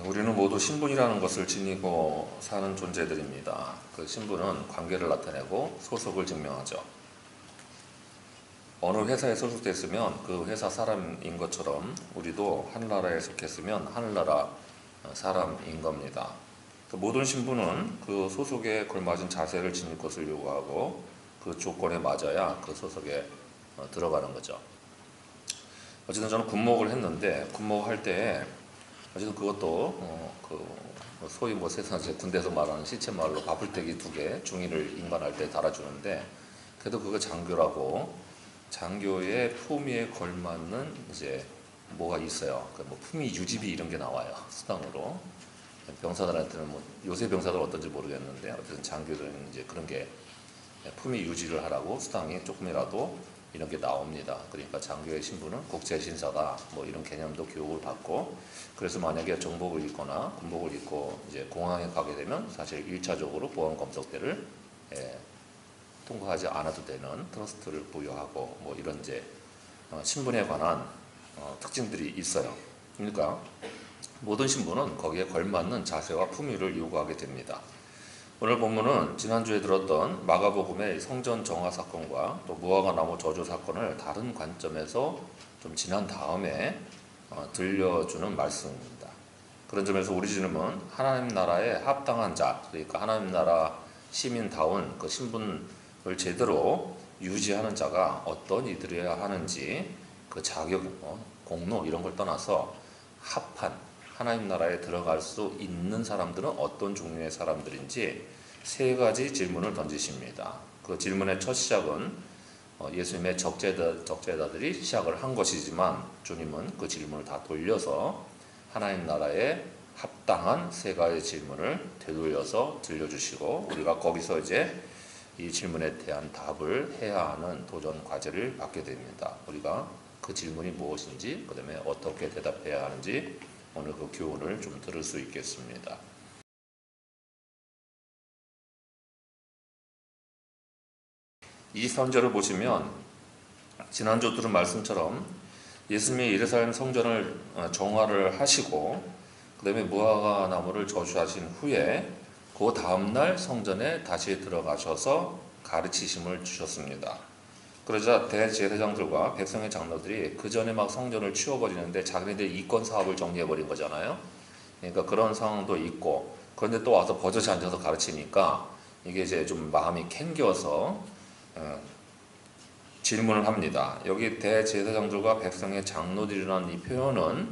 우리는 모두 신분이라는 것을 지니고 사는 존재들입니다. 그 신분은 관계를 나타내고 소속을 증명하죠. 어느 회사에 소속됐으면 그 회사 사람인 것처럼 우리도 하늘나라에 속했으면 하늘나라 사람인 겁니다. 그 모든 신분은 그 소속에 걸맞은 자세를 지닐 것을 요구하고 그 조건에 맞아야 그 소속에 들어가는 거죠. 어쨌든 저는 군목을 했는데 군목할 때 어쨌든 그것도 소위 세상 군대에서 말하는 시체말로 밥풀떼기 2개 중위를 임관할 때 달아주는데 그래도 그거 장교라고 장교의 품위에 걸맞는 이제 뭐가 있어요. 뭐 품위 유지비 이런 게 나와요. 수당으로. 병사들한테는 요새 병사들 어떤지 모르겠는데 어쨌든 장교들은 이제 그런 게 품위 유지를 하라고 수당이 조금이라도 이런 게 나옵니다. 그러니까 장교의 신분은 국제신사다 뭐 이런 개념도 교육을 받고, 그래서 만약에 정복을 입거나 군복을 입고 이제 공항에 가게 되면 사실 1차적으로 보안 검색대를 통과하지 않아도 되는 트러스트를 부여하고 뭐 이런 이제 신분에 관한 특징들이 있어요. 그러니까 모든 신분은 거기에 걸맞는 자세와 품위를 요구하게 됩니다. 오늘 본문은 지난주에 들었던 마가복음의 성전 정화 사건과 또 무화과 나무 저주 사건을 다른 관점에서 좀 지난 다음에 들려주는 말씀입니다. 그런 점에서 우리 주님은 하나님 나라에 합당한 자, 그러니까 하나님 나라 시민다운 그 신분을 제대로 유지하는 자가 어떤 이들이어야 하는지 그 자격, 공로 이런 걸 떠나서 합한 하나님 나라에 들어갈 수 있는 사람들은 어떤 종류의 사람들인지 3가지 질문을 던지십니다. 그 질문의 첫 시작은 예수님의 적재다들이 시작을 한 것이지만 주님은 그 질문을 다 돌려서 하나님 나라에 합당한 3가지 질문을 되돌려서 들려주시고 우리가 거기서 이제 이 질문에 대한 답을 해야 하는 도전 과제를 받게 됩니다. 우리가 그 질문이 무엇인지, 그 다음에 어떻게 대답해야 하는지 오늘 그 교훈을 좀 들을 수 있겠습니다. 23절을 보시면 지난주 들은 말씀처럼 예수님이 예루살렘 성전을 정화를 하시고 그 다음에 무화과 나무를 저주하신 후에 그 다음날 성전에 다시 들어가셔서 가르치심을 주셨습니다. 그러자 대제사장들과 백성의 장로들이 그 전에 막 성전을 치워버리는데 자기네들 이권 사업을 정리해버린 거잖아요. 그러니까 그런 상황도 있고, 그런데 또 와서 버젓이 앉아서 가르치니까 이게 이제 좀 마음이 캥겨서 질문을 합니다. 여기 대제사장들과 백성의 장로들이라는 이 표현은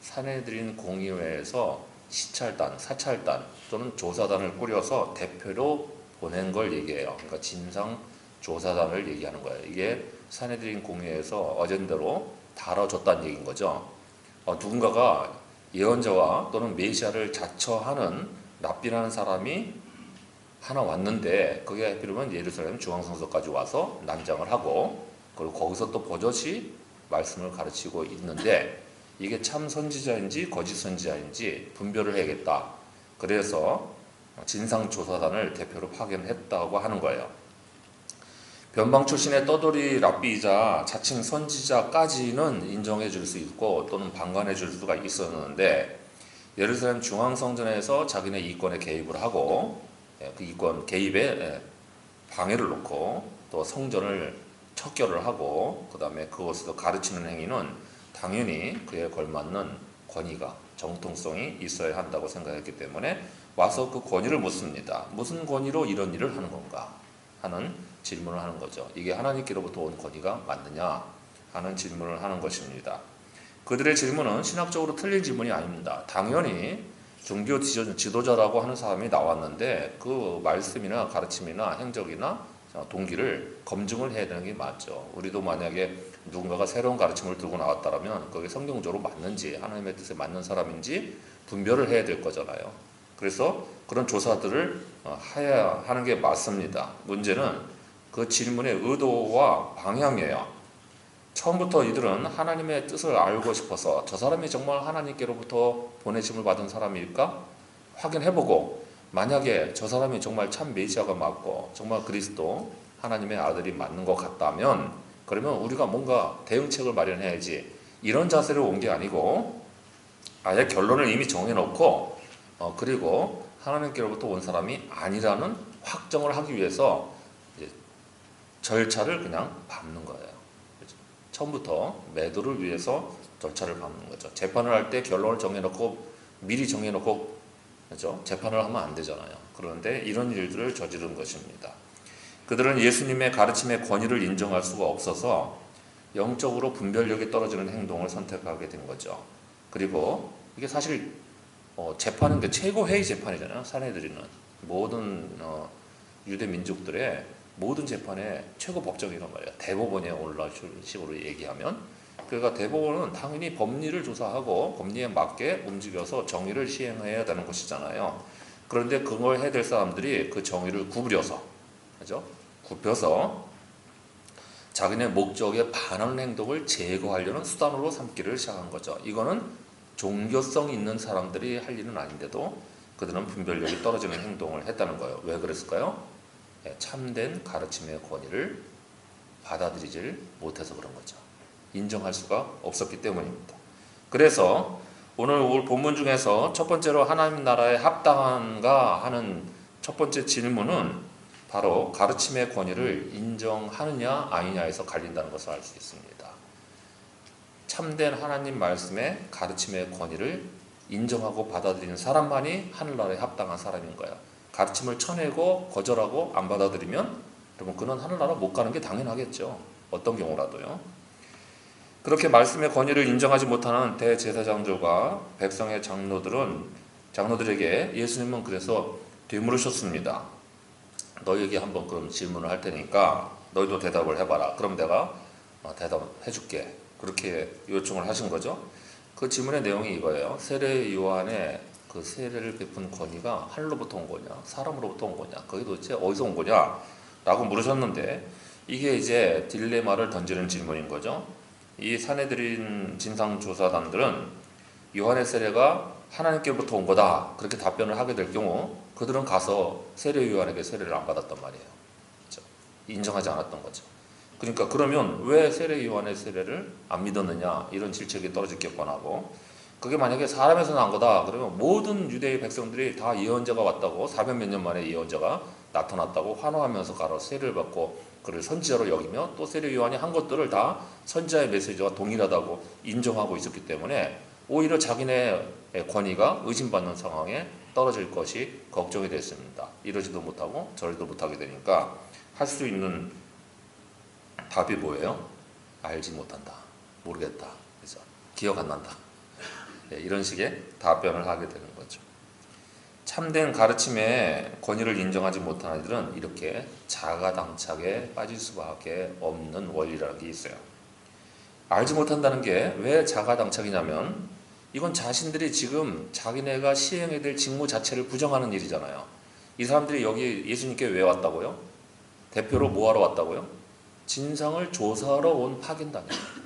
산헤드린 공의회에서 사찰단 또는 조사단을 꾸려서 대표로 보낸 걸 얘기해요. 그러니까 진상조사단을 얘기하는 거예요. 이게 산헤드린 공의회에서 어젠대로 다뤄줬다는 얘기인 거죠. 누군가가 예언자와 또는 메시아를 자처하는 랍비라는 사람이 하나 왔는데 그게 하필이면 예루살렘 중앙성소까지 와서 난장을 하고 그리고 거기서 또 버젓이 말씀을 가르치고 있는데 이게 참 선지자인지 거짓 선지자인지 분별을 해야겠다. 그래서 진상조사단을 대표로 파견했다고 하는 거예요. 변방 출신의 떠돌이 랍비이자 자칭 선지자까지는 인정해 줄 수 있고 또는 방관해 줄 수가 있었는데 예루살렘 중앙성전에서 자기네 이권에 개입을 하고 그 이권 개입에 방해를 놓고 또 성전을 척결을 하고 그 다음에 그것에서 가르치는 행위는 당연히 그에 걸맞는 권위가 정통성이 있어야 한다고 생각했기 때문에 와서 그 권위를 묻습니다. 무슨 권위로 이런 일을 하는 건가 하는 질문을 하는 거죠. 이게 하나님께로부터 온 권위가 맞느냐 하는 질문을 하는 것입니다. 그들의 질문은 신학적으로 틀린 질문이 아닙니다. 당연히 종교 지도자라고 하는 사람이 나왔는데 그 말씀이나 가르침이나 행적이나 동기를 검증을 해야 되는 게 맞죠. 우리도 만약에 누군가가 새로운 가르침을 들고 나왔다면 그게 성경적으로 맞는지 하나님의 뜻에 맞는 사람인지 분별을 해야 될 거잖아요. 그래서 그런 조사들을 해야 하는 게 맞습니다. 문제는 그 질문의 의도와 방향이에요. 처음부터 이들은 하나님의 뜻을 알고 싶어서 저 사람이 정말 하나님께로부터 보내심을 받은 사람일까 확인해보고, 만약에 저 사람이 정말 참 메시아가 맞고 정말 그리스도 하나님의 아들이 맞는 것 같다면 그러면 우리가 뭔가 대응책을 마련해야지, 이런 자세로 온 게 아니고 아예 결론을 이미 정해놓고 그리고 하나님께로부터 온 사람이 아니라는 확정을 하기 위해서 이제 절차를 그냥 밟는 거예요. 그렇죠? 처음부터 매도를 위해서 절차를 밟는 거죠. 재판을 할 때 결론을 정해놓고 미리 정해놓고 그렇죠? 재판을 하면 안 되잖아요. 그런데 이런 일들을 저지른 것입니다. 그들은 예수님의 가르침의 권위를 인정할 수가 없어서 영적으로 분별력이 떨어지는 행동을 선택하게 된 거죠. 그리고 이게 사실 재판은 게 최고회의 재판이잖아요. 사내들이는 모든 유대 민족들의 모든 재판의 최고 법정이란 말이에요. 대법원에 올라올 식으로 얘기하면, 그러니까 대법원은 당연히 법리를 조사하고 법리에 맞게 움직여서 정의를 시행해야 되는 것이잖아요. 그런데 그걸 해야 될 사람들이 그 정의를 구부려서, 그죠? 굽혀서 자기네 목적에 반하는 행동을 제거하려는 수단으로 삼기를 시작한 거죠. 이거는 종교성 있는 사람들이 할 일은 아닌데도 그들은 분별력이 떨어지는 행동을 했다는 거예요. 왜 그랬을까요? 참된 가르침의 권위를 받아들이질 못해서 그런 거죠. 인정할 수가 없었기 때문입니다. 그래서 오늘 본문 중에서 첫 번째로 하나님 나라에 합당한가 하는 첫 번째 질문은 바로 가르침의 권위를 인정하느냐 아니냐에서 갈린다는 것을 알 수 있습니다. 참된 하나님 말씀의 가르침의 권위를 인정하고 받아들이는 사람만이 하늘나라에 합당한 사람인 거예요. 가르침을 쳐내고 거절하고 안 받아들이면 여러분 그는 하늘나라 못 가는 게 당연하겠죠. 어떤 경우라도요. 그렇게 말씀의 권위를 인정하지 못하는 대제사장들과 백성의 장로들에게 예수님은 그래서 되물으셨습니다. 너희에게 한번 그럼 질문을 할 테니까 너희도 대답을 해봐라. 그럼 내가 대답해 줄게. 그렇게 요청을 하신 거죠. 그 질문의 내용이 이거예요. 세례 요한의 그 세례를 베푼 권위가 하늘로부터 온 거냐 사람으로부터 온 거냐 그게 도대체 어디서 온 거냐 라고 물으셨는데, 이게 이제 딜레마를 던지는 질문인 거죠. 이 사내들인 진상조사단들은 요한의 세례가 하나님께로부터 온 거다 그렇게 답변을 하게 될 경우 그들은 가서 세례 요한에게 세례를 안 받았단 말이에요. 그렇죠? 인정하지 않았던 거죠. 그러니까 그러면 왜 세례 요한의 세례를 안 믿었느냐 이런 질책이 떨어질 게 뻔하고, 그게 만약에 사람에서 난 거다 그러면 모든 유대의 백성들이 다 예언자가 왔다고 400 몇 년 만에 예언자가 나타났다고 환호하면서 가로 세례를 받고 그를 선지자로 여기며 또 세례 요한이 한 것들을 다 선지자의 메시지와 동일하다고 인정하고 있었기 때문에 오히려 자기네 권위가 의심받는 상황에 떨어질 것이 걱정이 됐습니다. 이러지도 못하고 저러지도 못하게 되니까 할 수 있는 답이 뭐예요? 알지 못한다. 모르겠다. 그래서 기억 안 난다. 이런 식의 답변을 하게 되는 거죠. 참된 가르침의 권위를 인정하지 못하는 이들은 이렇게 자가당착에 빠질 수밖에 없는 원리라는 게 있어요. 알지 못한다는 게 왜 자가당착이냐면 이건 자신들이 지금 자기네가 시행해야 될 직무 자체를 부정하는 일이잖아요. 이 사람들이 여기 예수님께 왜 왔다고요? 대표로 뭐하러 왔다고요? 진상을 조사하러 온 파견단이에요.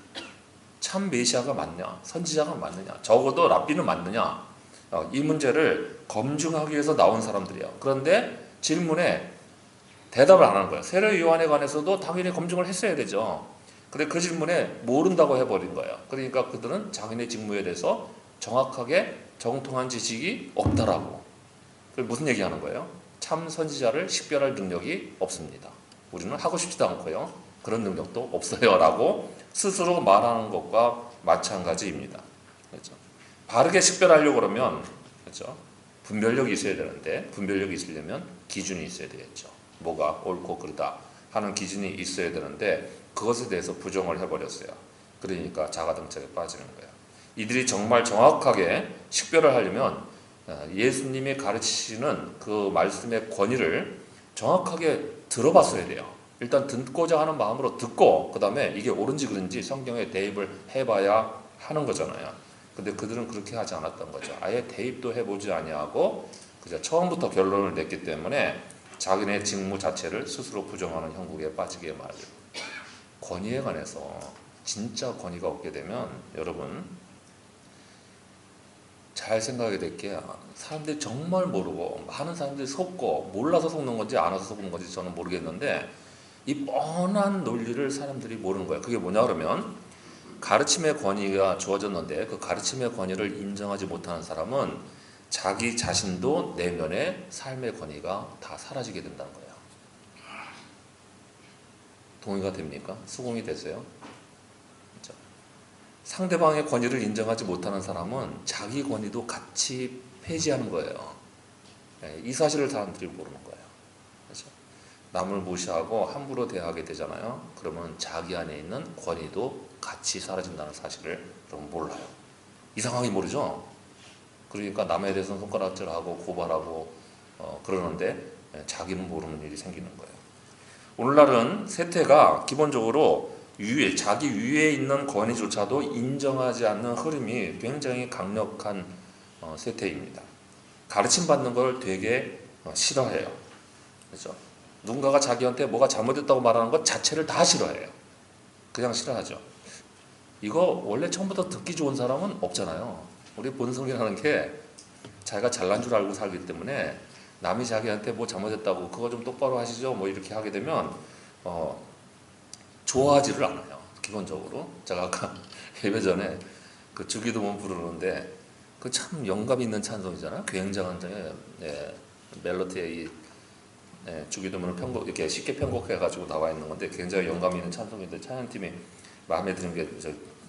참 메시아가 맞냐? 선지자가 맞느냐? 적어도 랍비는 맞느냐? 이 문제를 검증하기 위해서 나온 사람들이에요. 그런데 질문에 대답을 안 하는 거예요. 세례 요한에 관해서도 당연히 검증을 했어야 되죠. 근데 그 질문에 모른다고 해버린 거예요. 그러니까 그들은 자기네 직무에 대해서 정확하게 정통한 지식이 없다라고. 무슨 얘기하는 거예요? 참 선지자를 식별할 능력이 없습니다. 우리는 하고 싶지도 않고요. 그런 능력도 없어요. 라고 스스로 말하는 것과 마찬가지입니다. 그렇죠? 바르게 식별하려고 그러면 그렇죠? 분별력이 있어야 되는데 분별력이 있으려면 기준이 있어야 되겠죠. 뭐가 옳고 그르다 하는 기준이 있어야 되는데 그것에 대해서 부정을 해버렸어요. 그러니까 자가당착에 빠지는 거예요. 이들이 정말 정확하게 식별을 하려면 예수님이 가르치시는 그 말씀의 권위를 정확하게 들어봤어야 돼요. 일단 듣고자 하는 마음으로 듣고 그 다음에 이게 옳은지 그른지 성경에 대입을 해봐야 하는 거잖아요. 근데 그들은 그렇게 하지 않았던 거죠. 아예 대입도 해보지 아니하고 그저 처음부터 결론을 냈기 때문에 자기네 직무 자체를 스스로 부정하는 형국에 빠지게 말이에요. 권위에 관해서 진짜 권위가 없게 되면 여러분 잘 생각이 될 게 사람들이 정말 모르고 많은 사람들이 속고 몰라서 속는 건지 알아서 속는 건지 저는 모르겠는데 이 뻔한 논리를 사람들이 모르는 거예요. 그게 뭐냐 그러면 가르침의 권위가 주어졌는데 그 가르침의 권위를 인정하지 못하는 사람은 자기 자신도 내면의 삶의 권위가 다 사라지게 된다는 거예요. 동의가 됩니까? 수긍이 되세요? 그렇죠? 상대방의 권위를 인정하지 못하는 사람은 자기 권위도 같이 폐지하는 거예요. 이 사실을 사람들이 모르는 거예요. 그렇죠? 남을 무시하고 함부로 대하게 되잖아요. 그러면 자기 안에 있는 권위도 같이 사라진다는 사실을 여러분 몰라요. 이상하게 모르죠? 그러니까 남에 대해서는 손가락질하고 고발하고 그러는데 자기는 모르는 일이 생기는 거예요. 오늘날은 세태가 기본적으로 자기 위에 있는 권위조차도 인정하지 않는 흐름이 굉장히 강력한 세태입니다. 가르침 받는 걸 되게 싫어해요. 그렇죠? 누군가가 자기한테 뭐가 잘못됐다고 말하는 것 자체를 다 싫어해요. 그냥 싫어하죠. 이거 원래 처음부터 듣기 좋은 사람은 없잖아요. 우리 본성이라는 게 자기가 잘난 줄 알고 살기 때문에 남이 자기한테 뭐 잘못했다고 그거 좀 똑바로 하시죠 뭐 이렇게 하게 되면 좋아하지를 않아요. 기본적으로 제가 아까 예배 전에 그 주기도문 부르는데 그 참 영감 있는 찬송이잖아요. 굉장한 멜로디의 이 주기도문을 이렇게 쉽게 편곡해가지고 나와 있는 건데 굉장히 영감 있는 찬송인데 찬양팀이 마음에 드는 게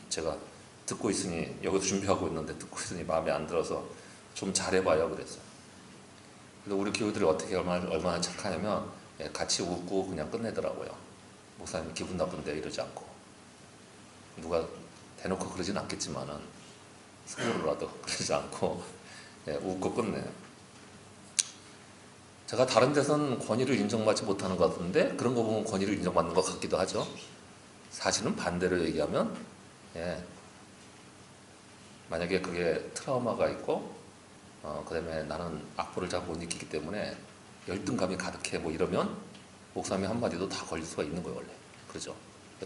제가 듣고 있으니 여기도 준비하고 있는데 듣고 있으니 마음에 안 들어서 좀 잘해봐요 그랬어요. 근데 우리 교우들이 어떻게 얼마나 착하냐면 같이 웃고 그냥 끝내더라고요. 목사님 기분 나쁜데 이러지 않고 누가 대놓고 그러진 않겠지만은 속으로라도 그러지 않고 웃고 끝내요. 제가 다른 데서는 권위를 인정받지 못하는 것 같은데 그런 거 보면 권위를 인정받는 것 같기도 하죠. 사실은 반대로 얘기하면 만약에 그게 트라우마가 있고 그 다음에 나는 악보를 잘 못 익히기 때문에 열등감이 가득해 뭐 이러면 목사님 한마디도 다 걸릴 수가 있는 거예요 원래. 그렇죠?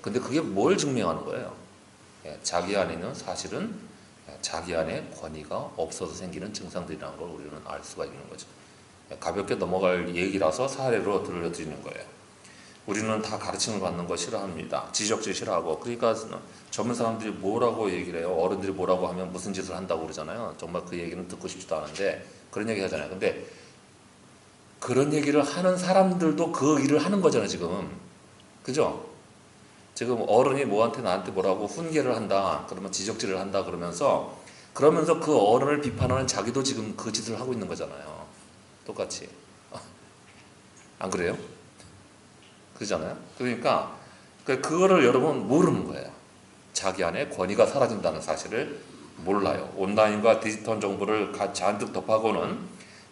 근데 그게 뭘 증명하는 거예요? 자기 안에 있는 사실은 자기 안에 권위가 없어서 생기는 증상들이라는 걸 우리는 알 수가 있는 거죠. 가볍게 넘어갈 얘기라서 사례로 들려드리는 거예요. 우리는 다 가르침을 받는 거 싫어합니다. 지적질 싫어하고. 그러니까 젊은 사람들이 뭐라고 얘기를 해요. 어른들이 뭐라고 하면 무슨 짓을 한다고 그러잖아요. 정말 그 얘기는 듣고 싶지도 않은데 그런 얘기 하잖아요. 근데 그런 얘기를 하는 사람들도 그 일을 하는 거잖아요 지금. 그죠? 지금 어른이 나한테 뭐라고 훈계를 한다 그러면 지적질을 한다 그러면서 그 어른을 비판하는 자기도 지금 그 짓을 하고 있는 거잖아요. 똑같이. 안 그래요? 그러잖아요. 그러니까 그거를 여러분 모르는 거예요. 자기 안에 권위가 사라진다는 사실을 몰라요. 온라인과 디지털 정보를 잔뜩 덮하고는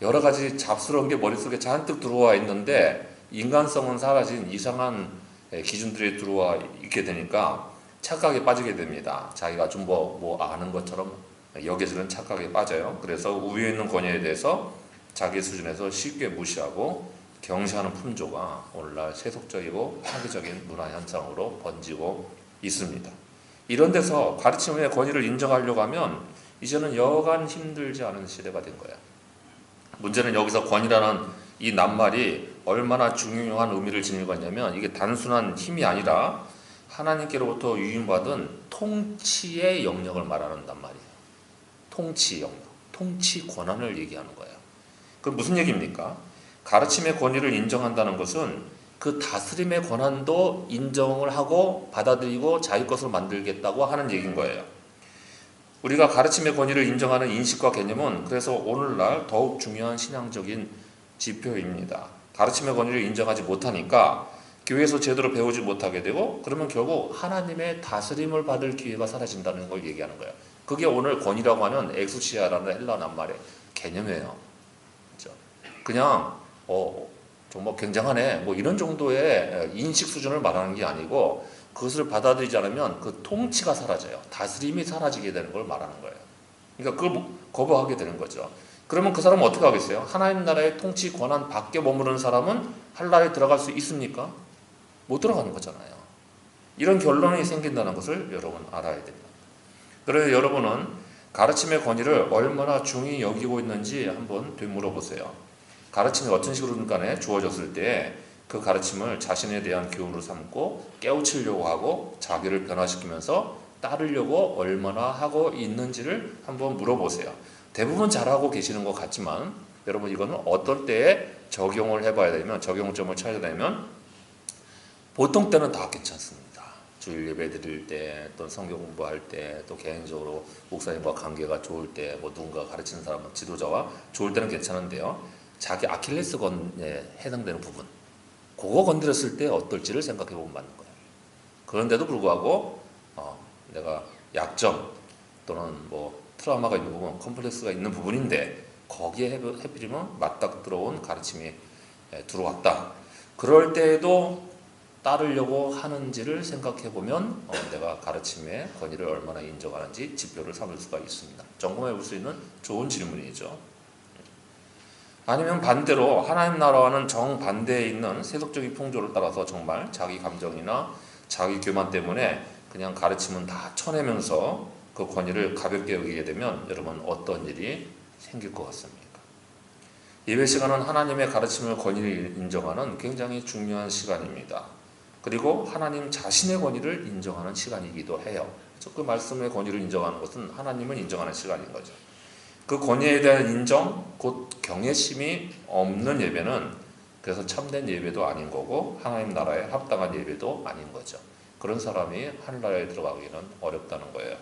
여러 가지 잡스러운 게 머릿속에 잔뜩 들어와 있는데 인간성은 사라진 이상한 기준들이 들어와 있게 되니까 착각에 빠지게 됩니다. 자기가 좀 뭐 아는 것처럼 여기서는 착각에 빠져요. 그래서 위에 있는 권위에 대해서 자기 수준에서 쉽게 무시하고 경시하는 풍조가 오늘날 세속적이고 사기적인 문화 현상으로 번지고 있습니다. 이런 데서 가르침의 권위를 인정하려고 하면 이제는 여간 힘들지 않은 시대가 된 거예요. 문제는 여기서 권위라는 이 낱말이 얼마나 중요한 의미를 지니고 있냐면 이게 단순한 힘이 아니라 하나님께로부터 유인받은 통치의 영역을 말하는 낱말이에요. 통치 영역, 통치 권한을 얘기하는 거예요. 그럼 무슨 얘기입니까? 가르침의 권위를 인정한다는 것은 그 다스림의 권한도 인정을 하고 받아들이고 자기 것으로 만들겠다고 하는 얘기인 거예요. 우리가 가르침의 권위를 인정하는 인식과 개념은 그래서 오늘날 더욱 중요한 신앙적인 지표입니다. 가르침의 권위를 인정하지 못하니까 교회에서 제대로 배우지 못하게 되고 그러면 결국 하나님의 다스림을 받을 기회가 사라진다는 걸 얘기하는 거예요. 그게 오늘 권위라고 하는 엑수시아라는 헬라 낱말의 개념이에요. 그렇죠? 그냥 정말 굉장하네 뭐 이런 정도의 인식 수준을 말하는 게 아니고 그것을 받아들이지 않으면 그 통치가 사라져요. 다스림이 사라지게 되는 걸 말하는 거예요. 그러니까 그걸 거부하게 되는 거죠. 그러면 그 사람은 어떻게 하겠어요? 하나님 나라의 통치 권한 밖에 머무르는 사람은 한나라에 들어갈 수 있습니까? 못 들어가는 거잖아요. 이런 결론이 생긴다는 것을 여러분 알아야 됩니다. 그래서 여러분은 가르침의 권위를 얼마나 중히 여기고 있는지 한번 되물어보세요. 가르침이 어떤 식으로든 간에 주어졌을 때 그 가르침을 자신에 대한 교훈으로 삼고 깨우치려고 하고 자기를 변화시키면서 따르려고 얼마나 하고 있는지를 한번 물어보세요. 대부분 잘하고 계시는 것 같지만 여러분 이거는 어떨 때에 적용을 해봐야 되면 적용점을 찾아내면 보통 때는 다 괜찮습니다. 주일 예배 드릴 때, 또 성경 공부할 때, 또 개인적으로 목사님과 관계가 좋을 때, 뭐 누군가 가르치는 사람, 지도자와 좋을 때는 괜찮은데요. 자기 아킬레스건에 해당되는 부분, 그거 건드렸을 때 어떨지를 생각해 보면 맞는 거예요. 그런데도 불구하고 내가 약점 또는 뭐 트라우마가 있는 부분, 컴플렉스가 있는 부분인데 거기에 해필이면 맞닥 들어온 가르침이 들어왔다. 그럴 때에도 따르려고 하는지를 생각해 보면 내가 가르침의 권위를 얼마나 인정하는지 지표를 삼을 수가 있습니다. 점검해 볼 수 있는 좋은 질문이죠. 아니면 반대로 하나님 나라와는 정반대에 있는 세속적인 풍조를 따라서 정말 자기 감정이나 자기 교만 때문에 그냥 가르침은 다 쳐내면서 그 권위를 가볍게 여기게 되면 여러분 어떤 일이 생길 것 같습니까? 예배 시간은 하나님의 가르침을 권위를 인정하는 굉장히 중요한 시간입니다. 그리고 하나님 자신의 권위를 인정하는 시간이기도 해요. 그 말씀의 권위를 인정하는 것은 하나님을 인정하는 시간인 거죠. 그 권위에 대한 인정, 곧 경외심이 없는 예배는 그래서 참된 예배도 아닌 거고 하나님 나라에 합당한 예배도 아닌 거죠. 그런 사람이 하늘나라에 들어가기는 어렵다는 거예요.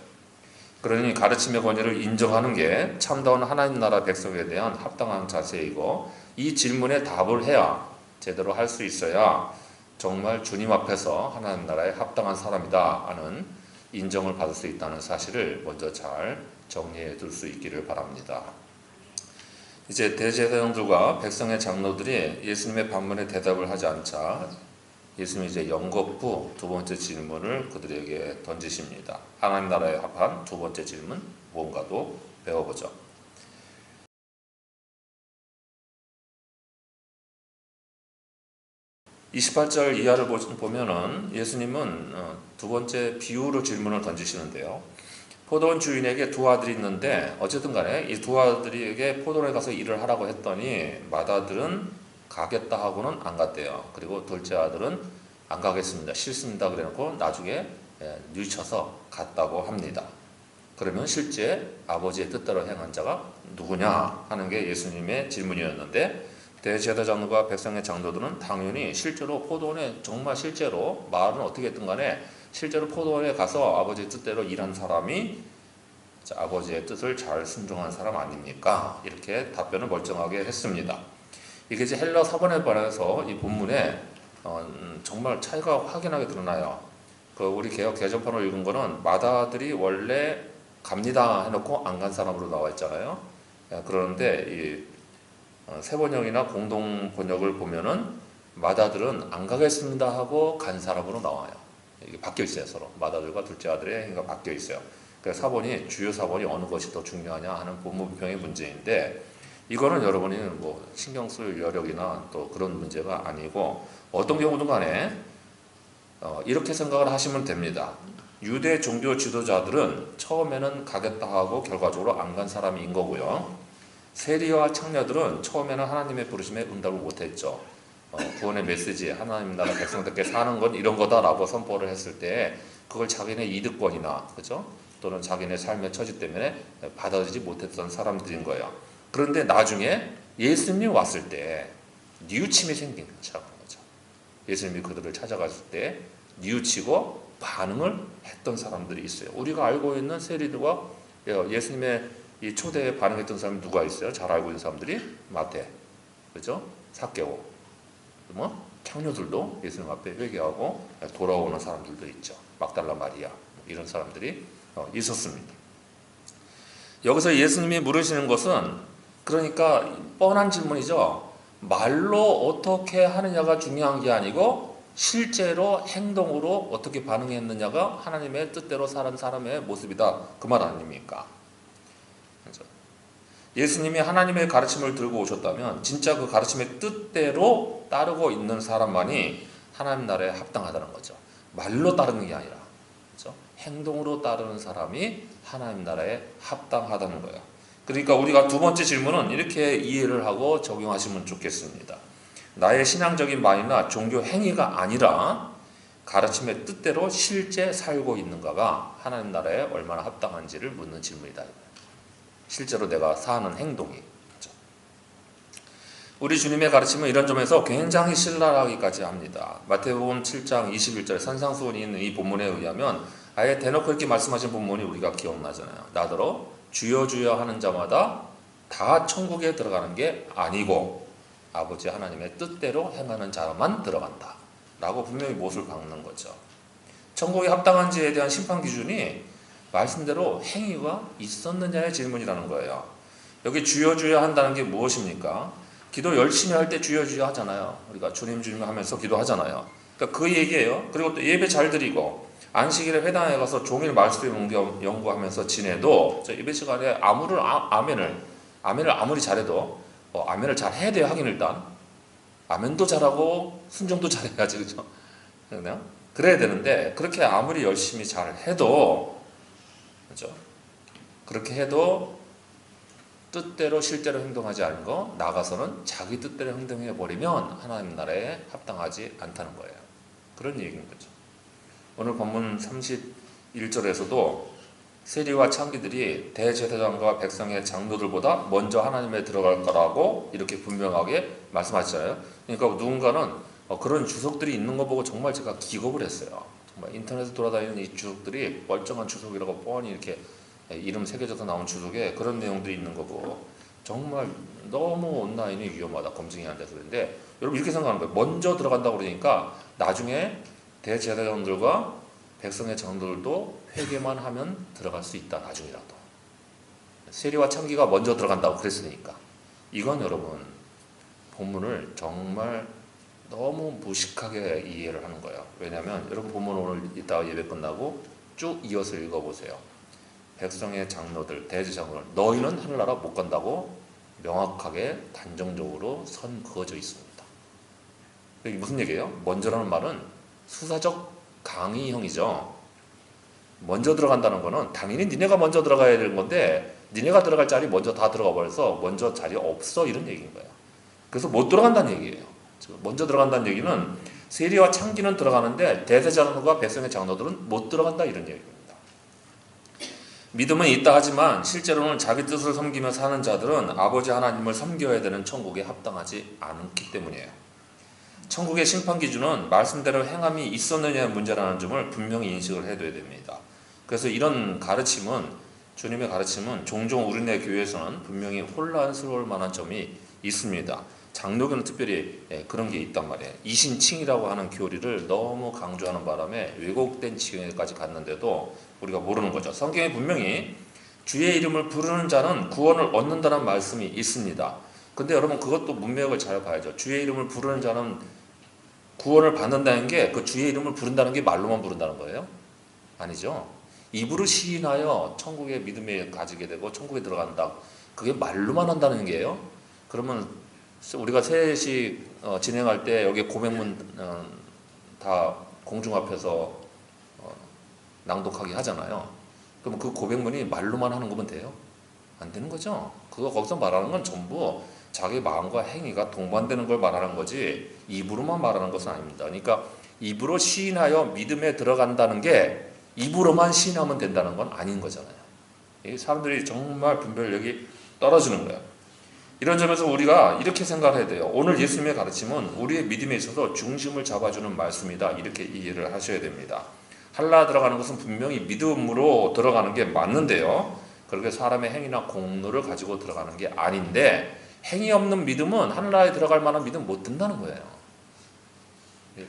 그러니 가르침의 권위를 인정하는 게 참다운 하나님 나라 백성에 대한 합당한 자세이고 이 질문에 답을 해야 제대로 할 수 있어야 정말 주님 앞에서 하나님 나라에 합당한 사람이다 하는 인정을 받을 수 있다는 사실을 먼저 잘 정리해 둘 수 있기를 바랍니다. 이제 대제사장들과 백성의 장로들이 예수님의 반문에 대답을 하지 않자 예수님이 이제 연거푸 두 번째 질문을 그들에게 던지십니다. 하나님 나라에 합한 두 번째 질문 뭔가도 배워보죠. 28절 이하를 보면은 예수님은 두 번째 비유로 질문을 던지시는데요. 포도원 주인에게 두 아들이 있는데 어쨌든 간에 이 두 아들에게 포도원에 가서 일을 하라고 했더니 맏아들은 가겠다 하고는 안 갔대요. 그리고 둘째 아들은 안 가겠습니다. 싫습니다. 그래놓고 나중에 뉘쳐서 갔다고 합니다. 그러면 실제 아버지의 뜻대로 행한 자가 누구냐 하는 게 예수님의 질문이었는데 대제사장과 백성의 장로들은 당연히 실제로 포도원에 정말 실제로 말은 어떻게 했든 간에 실제로 포도원에 가서 아버지의 뜻대로 일한 사람이 아버지의 뜻을 잘 순종한 사람 아닙니까? 이렇게 답변을 멀쩡하게 했습니다. 이게 이제 헬라 사본에 관해서 이 본문에 정말 차이가 확연하게 드러나요. 우리 개역 개정판을 읽은 거는 맏아들이 원래 갑니다 해놓고 안 간 사람으로 나와 있잖아요. 그런데 이 세번역이나 공동 번역을 보면은 맏아들은 안 가겠습니다 하고 간 사람으로 나와요. 이게 바뀌어 있어요. 서로 맏아들과 둘째 아들의 행위가 바뀌어 있어요. 그래서 사본이 주요 사본이 어느 것이 더 중요하냐 하는 본문평의 문제인데 이거는 여러분이 뭐 신경 쓸 여력이나 또 그런 문제가 아니고 어떤 경우든 간에 이렇게 생각을 하시면 됩니다. 유대 종교 지도자들은 처음에는 가겠다 하고 결과적으로 안 간 사람인 거고요. 세리와 창녀들은 처음에는 하나님의 부르심에 응답을 못했죠. 구원의 메시지, 하나님 나라 백성들께 사는 건 이런 거다라고 선포를 했을 때 그걸 자기네 이득권이나 그죠? 또는 자기네 삶의 처지 때문에 받아들이지 못했던 사람들인 거예요. 그런데 나중에 예수님이 왔을 때 뉘우침이 생긴 거죠. 예수님이 그들을 찾아갔을 때 뉘우치고 반응을 했던 사람들이 있어요. 우리가 알고 있는 세리들과 예수님의 이 초대에 반응했던 사람이 누가 있어요? 잘 알고 있는 사람들이 마태, 그죠? 삭개오, 뭐 창녀들도 예수님 앞에 회개하고 돌아오는 사람들도 있죠. 막달라 마리아 이런 사람들이 있었습니다. 여기서 예수님이 물으시는 것은 그러니까 뻔한 질문이죠. 말로 어떻게 하느냐가 중요한 게 아니고 실제로 행동으로 어떻게 반응했느냐가 하나님의 뜻대로 사는 사람의 모습이다. 그 말 아닙니까? 예수님이 하나님의 가르침을 들고 오셨다면 진짜 그 가르침의 뜻대로 따르고 있는 사람만이 하나님 나라에 합당하다는 거죠. 말로 따르는 게 아니라 그렇죠? 행동으로 따르는 사람이 하나님 나라에 합당하다는 거예요. 그러니까 우리가 두 번째 질문은 이렇게 이해를 하고 적용하시면 좋겠습니다. 나의 신앙적인 말이나 종교 행위가 아니라 가르침의 뜻대로 실제 살고 있는가가 하나님 나라에 얼마나 합당한지를 묻는 질문이다. 실제로 내가 사는 행동이. 우리 주님의 가르침은 이런 점에서 굉장히 신랄하기까지 합니다. 마태복음 7장 21절에 산상수훈이 있는 이 본문에 의하면 아예 대놓고 이렇게 말씀하신 본문이 우리가 기억나잖아요. 나더러 주여 주여 하는 자마다 다 천국에 들어가는 게 아니고 아버지 하나님의 뜻대로 행하는 자만 들어간다 라고 분명히 못을 박는 거죠. 천국에 합당한지에 대한 심판 기준이 말씀대로 행위가 있었느냐의 질문이라는 거예요. 여기 주여 주여 한다는 게 무엇입니까? 기도 열심히 할 때 주여 주여 하잖아요. 우리가 주님 주님 하면서 기도하잖아요. 그러니까 그 얘기예요. 그리고 또 예배 잘 드리고 안식일에 회당에 가서 종일 말씀 연구하면서 지내도 저 예배 시간에 아멘을 아무리 잘해도 아멘을 잘 해야 돼요. 하긴 일단 아멘도 잘하고 순종도 잘해야지, 그죠? 그냥 그래야 되는데 그렇게 아무리 열심히 잘 해도, 그죠? 그렇게 해도 뜻대로 실제로 행동하지 않은 거, 나가서는 자기 뜻대로 행동해 버리면 하나님 나라에 합당하지 않다는 거예요. 그런 얘기인 거죠. 오늘 본문 31절에서도 세리와 창기들이 대제사장과 백성의 장로들보다 먼저 하나님에 들어갈 거라고 이렇게 분명하게 말씀하시잖아요. 그러니까 누군가는 그런 주석들이 있는 거 보고 정말 제가 기겁을 했어요. 정말 인터넷에 돌아다니는 이 주석들이 멀쩡한 주석이라고 뻔히 이렇게 이름 새겨져서 나온 주석에 그런 내용들이 있는 거 보고 정말 너무 온라인이 위험하다, 검증이 안 돼서. 그런데 여러분 이렇게 생각하는 거예요. 먼저 들어간다고 그러니까 나중에 대제사장들과 백성의 장로들도 회개만 하면 들어갈 수 있다, 나중이라도. 세리와 창기가 먼저 들어간다고 그랬으니까. 이건 여러분 본문을 정말 너무 무식하게 이해를 하는 거예요. 왜냐하면 여러분 본문 오늘 이따가 예배 끝나고 쭉 이어서 읽어보세요. 백성의 장로들, 대제사장들, 너희는 하늘나라 못 간다고 명확하게 단정적으로 선 그어져 있습니다. 이게 무슨 얘기예요? 먼저라는 말은 수사적 강의형이죠. 먼저 들어간다는 거는 당연히 니네가 먼저 들어가야 되는 건데 니네가 들어갈 자리 먼저 다 들어가 버려서 먼저 자리 없어, 이런 얘기인 거예요. 그래서 못 들어간다는 얘기예요. 먼저 들어간다는 얘기는 세리와 창기는 들어가는데 대제사장과 백성의 장로들은 못 들어간다, 이런 얘기입니다. 믿음은 있다 하지만 실제로는 자기 뜻을 섬기며 사는 자들은 아버지 하나님을 섬겨야 되는 천국에 합당하지 않기 때문이에요. 천국의 심판 기준은 말씀대로 행함이 있었느냐의 문제라는 점을 분명히 인식을 해둬야 됩니다. 그래서 이런 가르침은, 주님의 가르침은 종종 우리네 교회에서는 분명히 혼란스러울 만한 점이 있습니다. 장로교는 특별히 그런 게 있단 말이에요. 이신칭이라고 하는 교리를 너무 강조하는 바람에 왜곡된 지경에까지 갔는데도 우리가 모르는 거죠. 성경에 분명히 주의 이름을 부르는 자는 구원을 얻는다는 말씀이 있습니다. 근데 여러분 그것도 문맥을 잘 봐야죠. 주의 이름을 부르는 자는 구원을 받는다는 게 그 주의 이름을 부른다는 게 말로만 부른다는 거예요? 아니죠. 입으로 시인하여 천국의 믿음에 가지게 되고 천국에 들어간다. 그게 말로만 한다는 게요. 그러면 우리가 세식 진행할 때 여기 고백문 다 공중 앞에서 낭독하게 하잖아요. 그럼 그 고백문이 말로만 하는 거면 돼요? 안 되는 거죠. 그거 거기서 말하는 건 전부 자기 마음과 행위가 동반되는 걸 말하는 거지 입으로만 말하는 것은 아닙니다. 그러니까 입으로 시인하여 믿음에 들어간다는 게 입으로만 시인하면 된다는 건 아닌 거잖아요. 사람들이 정말 분별력이 떨어지는 거예요. 이런 점에서 우리가 이렇게 생각을 해야 돼요. 오늘 예수님의 가르침은 우리의 믿음에 있어서 중심을 잡아주는 말씀이다, 이렇게 이해를 하셔야 됩니다. 할라 들어가는 것은 분명히 믿음으로 들어가는 게 맞는데요, 그렇게 사람의 행위나 공로를 가지고 들어가는 게 아닌데 행위 없는 믿음은 하늘나라에 들어갈 만한 믿음 못 든다는 거예요.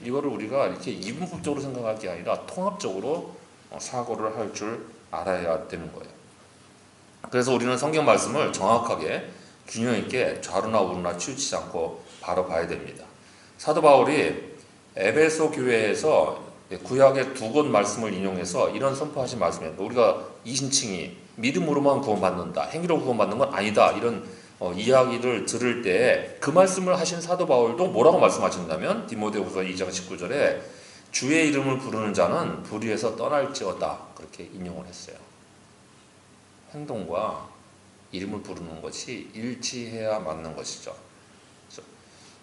이거를 우리가 이렇게 이분법적으로 생각할 게 아니라 통합적으로 사고를 할 줄 알아야 되는 거예요. 그래서 우리는 성경 말씀을 정확하게 균형 있게 좌로나 우로나 치우치지 않고 바로 봐야 됩니다. 사도 바울이 에베소 교회에서 구약의 두 권 말씀을 인용해서 이런 선포하신 말씀입니다. 우리가 이신칭이 믿음으로만 구원받는다, 행위로 구원받는 건 아니다, 이런 이야기를 들을 때 그 말씀을 하신 사도 바울도 뭐라고 말씀하신다면 디모데후서 2장 19절에 주의 이름을 부르는 자는 불의에서 떠날지어다, 그렇게 인용을 했어요. 행동과 이름을 부르는 것이 일치해야 맞는 것이죠.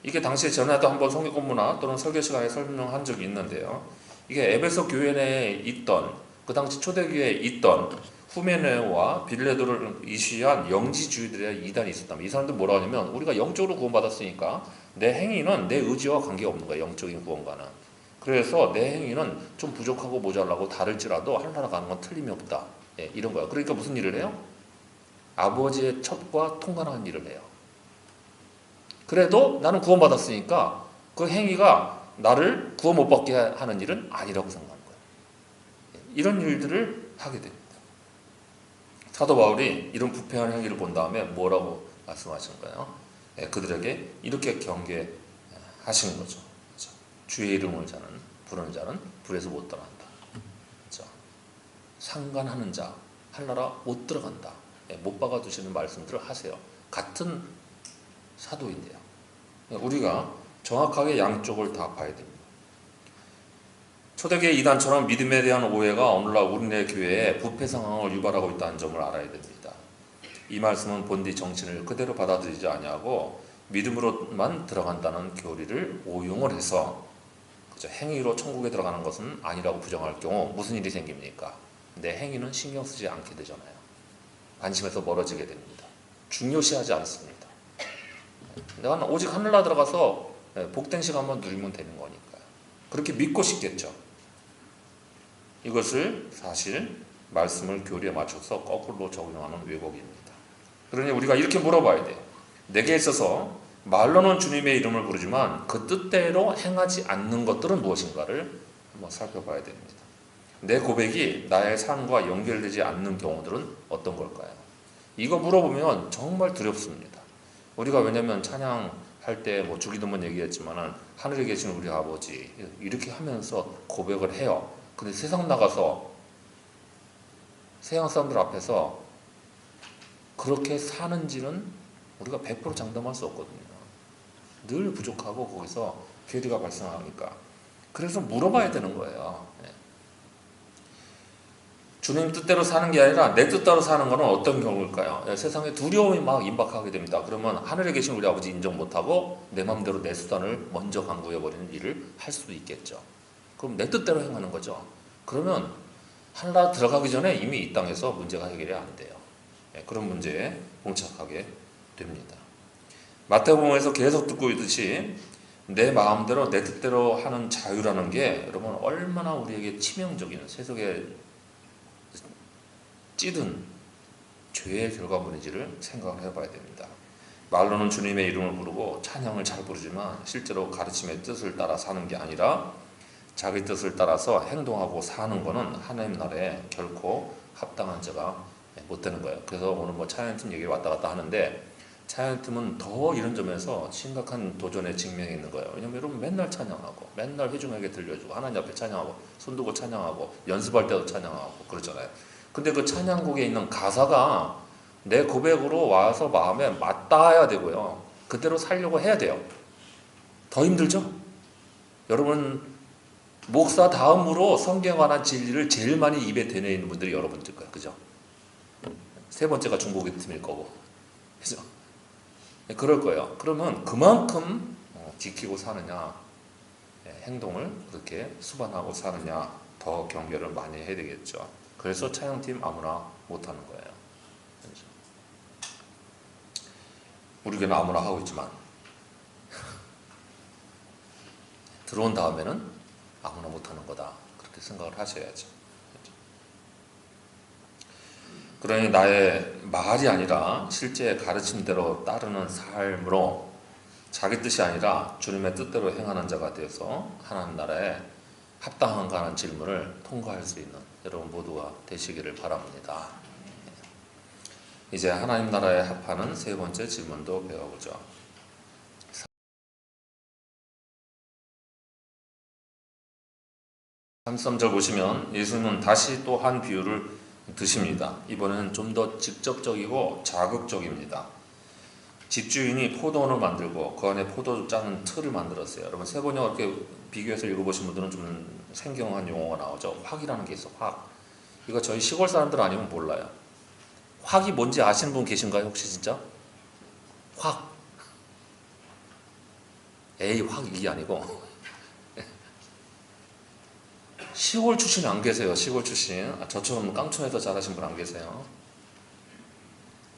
이게 당시에 전에도 한번 성경 공부나 또는 설교 시간에 설명한 적이 있는데요. 이게 에베소 교회 내에 있던 그 당시 초대교회에 있던 후메네오와 빌레도를 이시한 영지주의들의 이단이 있었다면 이 사람들 뭐라 하냐면 우리가 영적으로 구원받았으니까 내 행위는 내 의지와 관계가 없는 거야. 영적인 구원과는. 그래서 내 행위는 좀 부족하고 모자라고 다를지라도 하늘나라 가는 건 틀림이 없다. 예, 이런 거야. 그러니까 무슨 일을 해요? 아버지의 첩과 통관하는 일을 해요. 그래도 나는 구원받았으니까 그 행위가 나를 구원 못 받게 하는 일은 아니라고 생각하는 거예요. 이런 일들을 하게 됩니다. 사도 바울이 이런 부패한 행위를 본 다음에 뭐라고 말씀하신 거예요? 그들에게 이렇게 경계하시는 거죠. 그렇죠? 주의 이름을 부르는 자는 불에서 못 들어간다. 그렇죠? 상관하는 자 하늘나라 못 들어간다. 못 박아두시는 말씀들을 하세요. 같은 사도인데요. 우리가 정확하게 양쪽을 다 봐야 됩니다. 초대교회 이단처럼 믿음에 대한 오해가 오늘날 우리네 교회에 부패 상황을 유발하고 있다는 점을 알아야 됩니다. 이 말씀은 본디 정신을 그대로 받아들이지 아니하고 믿음으로만 들어간다는 교리를 오용을 해서 그죠? 행위로 천국에 들어가는 것은 아니라고 부정할 경우 무슨 일이 생깁니까? 내 행위는 신경 쓰지 않게 되잖아요. 관심에서 멀어지게 됩니다. 중요시하지 않습니다. 내가 오직 하늘나라 들어가서 복된 시간만 누리면 되는 거니까요. 그렇게 믿고 싶겠죠. 이것을 사실 말씀을 교리에 맞춰서 거꾸로 적용하는 왜곡입니다. 그러니 우리가 이렇게 물어봐야 돼요. 내게 있어서 말로는 주님의 이름을 부르지만 그 뜻대로 행하지 않는 것들은 무엇인가를 한번 살펴봐야 됩니다. 내 고백이 나의 삶과 연결되지 않는 경우들은 어떤 걸까요? 이거 물어보면 정말 두렵습니다. 우리가 왜냐면 찬양할 때 뭐 주기도문 얘기했지만은 하늘에 계신 우리 아버지 이렇게 하면서 고백을 해요. 근데 세상 나가서 세상 사람들 앞에서 그렇게 사는지는 우리가 100% 장담할 수 없거든요. 늘 부족하고 거기서 괴리가 발생하니까. 그래서 물어봐야 되는 거예요. 주님 뜻대로 사는 게 아니라 내 뜻대로 사는 것은 어떤 경우일까요? 세상에 두려움이 막 임박하게 됩니다. 그러면 하늘에 계신 우리 아버지 인정 못하고 내 마음대로 내 수단을 먼저 강구해버리는 일을 할 수도 있겠죠. 그럼 내 뜻대로 행하는 거죠. 그러면 하늘나라 들어가기 전에 이미 이 땅에서 문제가 해결이 안 돼요. 그런 문제에 봉착하게 됩니다. 마태복음에서 계속 듣고 있듯이 내 마음대로 내 뜻대로 하는 자유라는 게 여러분 얼마나 우리에게 치명적인 세속에 찌든 죄의 결과물인지를 생각을 해봐야 됩니다. 말로는 주님의 이름을 부르고 찬양을 잘 부르지만 실제로 가르침의 뜻을 따라 사는 게 아니라 자기 뜻을 따라서 행동하고 사는 것은 하나님 나라에 결코 합당한 자가 못 되는 거예요. 그래서 오늘 뭐 찬양팀 얘기 왔다 갔다 하는데 찬양팀은 더 이런 점에서 심각한 도전에 직면해 있는 거예요. 왜냐면 여러분 맨날 찬양하고 맨날 회중에게 들려주고 하나님 앞에 찬양하고 손 들고 찬양하고 연습할 때도 찬양하고 그러잖아요. 근데 그 찬양곡에 있는 가사가 내 고백으로 와서 마음에 맞닿아야 되고요. 그대로 살려고 해야 돼요. 더 힘들죠? 여러분 목사 다음으로 성경에 관한 진리를 제일 많이 입에 대내는 분들이 여러분들 거예요. 그죠? 세 번째가 중보기 팀일 거고. 그죠? 그럴 거예요. 그러면 그만큼 지키고 사느냐, 행동을 그렇게 수반하고 사느냐 더 경계를 많이 해야 되겠죠. 그래서 찬양팀 아무나 못하는 거예요. 그렇죠? 우리 교회는 아무나 하고 있지만 들어온 다음에는 아무나 못하는 거다. 그렇게 생각을 하셔야죠. 그렇죠? 그러니 나의 말이 아니라 실제 가르침대로 따르는 삶으로 자기 뜻이 아니라 주님의 뜻대로 행하는 자가 되어서 하나님 나라에 합당한가 하는 질문을 통과할 수 있는 여러분 모두가 되시기를 바랍니다. 이제 하나님 나라에 합하는 세 번째 질문도 배워보죠. 33절 보시면 예수님은 다시 또 한 비유를 드십니다. 이번에는 좀 더 직접적이고 자극적입니다. 집주인이 포도원을 만들고 그 안에 포도 짜는 틀을 만들었어요. 여러분 세 번역 이렇게 비교해서 읽어보신 분들은 좀 생경한 용어가 나오죠. 확이라는 게 있어. 확. 이거 저희 시골 사람들 아니면 몰라요. 확이 뭔지 아시는 분 계신가요? 혹시 진짜? 확. 에이 확 이게 아니고 시골 출신 안 계세요? 시골 출신. 저처럼 깡촌에서 자라신 분 안 계세요?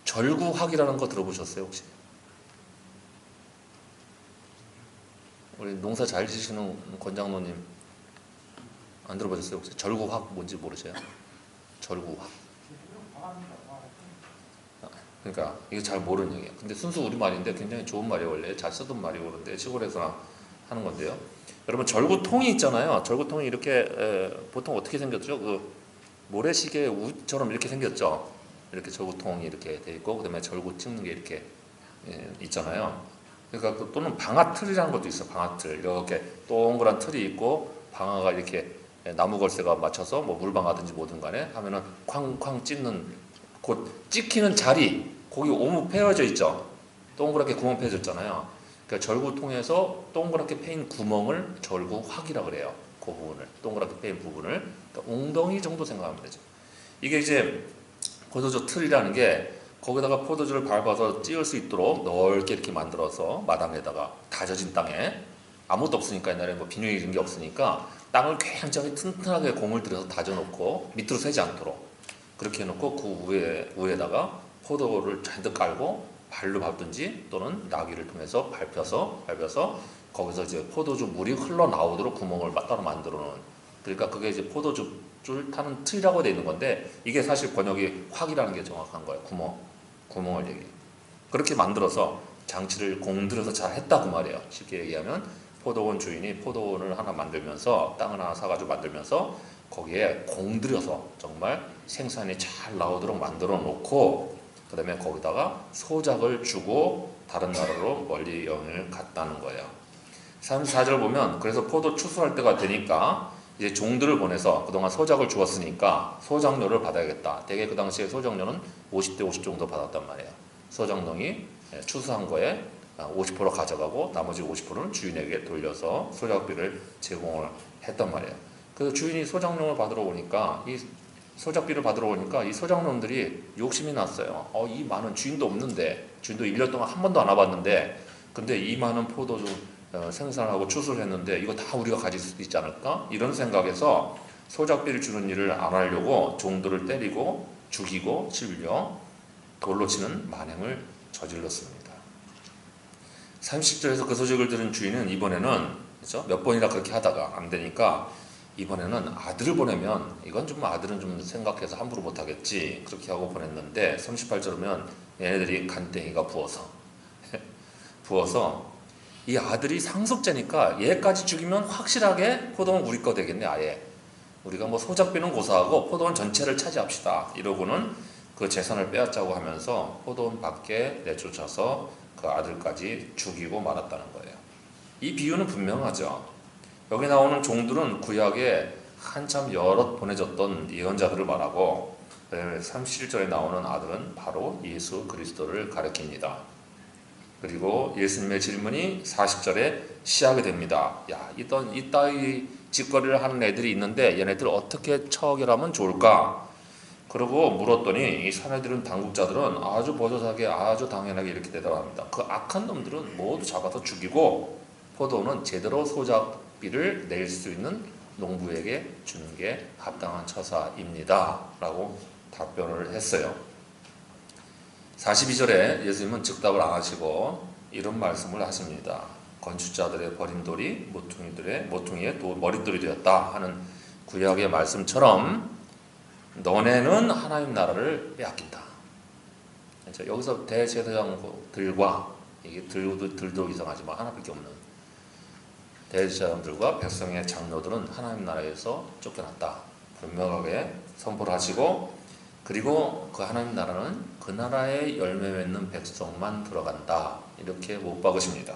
절구학이라는 거 들어보셨어요 혹시? 우리 농사 잘 지시는 권장로님 안 들어보셨어요 혹시? 절구학 뭔지 모르세요? 절구학. 그러니까 이게 잘 모르는 얘기예요. 근데 순수 우리말인데 굉장히 좋은 말이에요. 원래 잘 쓰던 말이고 그런데 시골에서 하는 건데요. 여러분 절구통이 있잖아요. 절구통이 이렇게 보통 어떻게 생겼죠? 그 모래시계 우처럼 이렇게 생겼죠. 이렇게 절구통이 이렇게 돼 있고 그다음에 절구 찍는 게 이렇게 있잖아요. 그러니까 또는 방아틀이라는 것도 있어요. 방아틀 이렇게 동그란 틀이 있고 방아가 이렇게 나무 걸쇠가 맞춰서 뭐 물방아든지 뭐든 간에 하면은 쾅쾅 찢는 곧 찍히는 자리 거기 오무 패여져 있죠. 동그랗게 구멍 패여졌잖아요. 그러니까 절구통에서 동그랗게 패인 구멍을 절구확이라 그래요. 그 부분을 동그랗게 패인 부분을 그러니까 웅덩이 정도 생각하면 되죠. 이게 이제 포도주 틀이라는 게 거기다가 포도주를 밟아서 찧을 수 있도록 넓게 이렇게 만들어서 마당에다가 다져진 땅에 아무것도 없으니까 옛날에 뭐 비닐 이런 게 없으니까 땅을 굉장히 튼튼하게 공을 들여서 다져놓고 밑으로 새지 않도록 그렇게 해놓고 그 위에다가 포도를 잔뜩 깔고 발로 밟든지 또는 나귀를 통해서 밟혀서 거기서 이제 포도주 물이 흘러나오도록 구멍을 따로 만들어 놓은 그러니까 그게 이제 포도주를 타는 틀이라고 되어 있는 건데 이게 사실 번역이 확이라는 게 정확한 거예요. 구멍을 얘기해요. 그렇게 만들어서 장치를 공들여서 잘 했다고 말이에요. 쉽게 얘기하면 포도원 주인이 포도원을 하나 만들면서 땅 하나 사가지고 만들면서 거기에 공들여서 정말 생산이 잘 나오도록 만들어 놓고 그 다음에 거기다가 소작을 주고 다른 나라로 멀리 여행을 갔다는 거예요. 34절 보면 그래서 포도 추수할 때가 되니까 이제 종들을 보내서 그동안 소작을 주었으니까 소작료를 받아야겠다. 대개 그 당시에 소작료는 50대 50 정도 받았단 말이에요. 소작농이 추수한 거에 50% 가져가고 나머지 50%는 주인에게 돌려서 소작비를 제공을 했단 말이에요. 그래서 주인이 소작농을 받으러 오니까 이 소작비를 받으러 오니까 이 소작농들이 욕심이 났어요. 이 많은 주인도 없는데 주인도 1년 동안 한 번도 안 와봤는데 근데 이 많은 포도주 생산하고 추수를 했는데 이거 다 우리가 가질 수도 있지 않을까? 이런 생각에서 소작비를 주는 일을 안 하려고 종들을 때리고 죽이고 찔려 돌로 치는 만행을 저질렀습니다. 30절에서 그 소식을 들은 주인은 이번에는 그렇죠? 몇 번이나 그렇게 하다가 안 되니까 이번에는 아들을 보내면 이건 좀 아들은 좀 생각해서 함부로 못하겠지 그렇게 하고 보냈는데 38절이면 얘네들이 간땡이가 부어서 이 아들이 상속자니까 얘까지 죽이면 확실하게 포도원 우리 거 되겠네. 아예 우리가 뭐 소작비는 고사하고 포도원 전체를 차지합시다 이러고는 그 재산을 빼앗자고 하면서 포도원 밖에 내쫓아서 그 아들까지 죽이고 말았다는 거예요. 이 비유는 분명하죠. 여기 나오는 종들은 구약에 한참 여럿 보내졌던 예언자들을 말하고 37절에 나오는 아들은 바로 예수 그리스도를 가리킵니다. 그리고 예수님의 질문이 40절에 시작이 됩니다. 야, 이따위 짓거리를 하는 애들이 있는데 얘네들 어떻게 처결하면 좋을까? 그러고 물었더니 이 사내들은 당국자들은 아주 버젓하게 아주 당연하게 이렇게 대답합니다. 그 악한 놈들은 모두 잡아서 죽이고 포도는 제대로 소작비를 낼 수 있는 농부에게 주는 게 합당한 처사입니다. 라고 답변을 했어요. 42절에 예수님은 즉답을 안 하시고 이런 말씀을 하십니다. 건축자들의 버린 돌이 모퉁이의 머릿돌이 되었다 하는 구약의 말씀처럼 너네는 하나님 나라를 빼앗긴다. 그렇죠? 여기서 대제사장들과 이게 들도 이상하지만 하나밖에 없는 대제사장들과 백성의 장로들은 하나님 나라에서 쫓겨났다. 분명하게 선포를 하시고 그리고 그 하나님 나라는 그 나라의 열매 맺는 백성만 들어간다. 이렇게 못 박으십니다.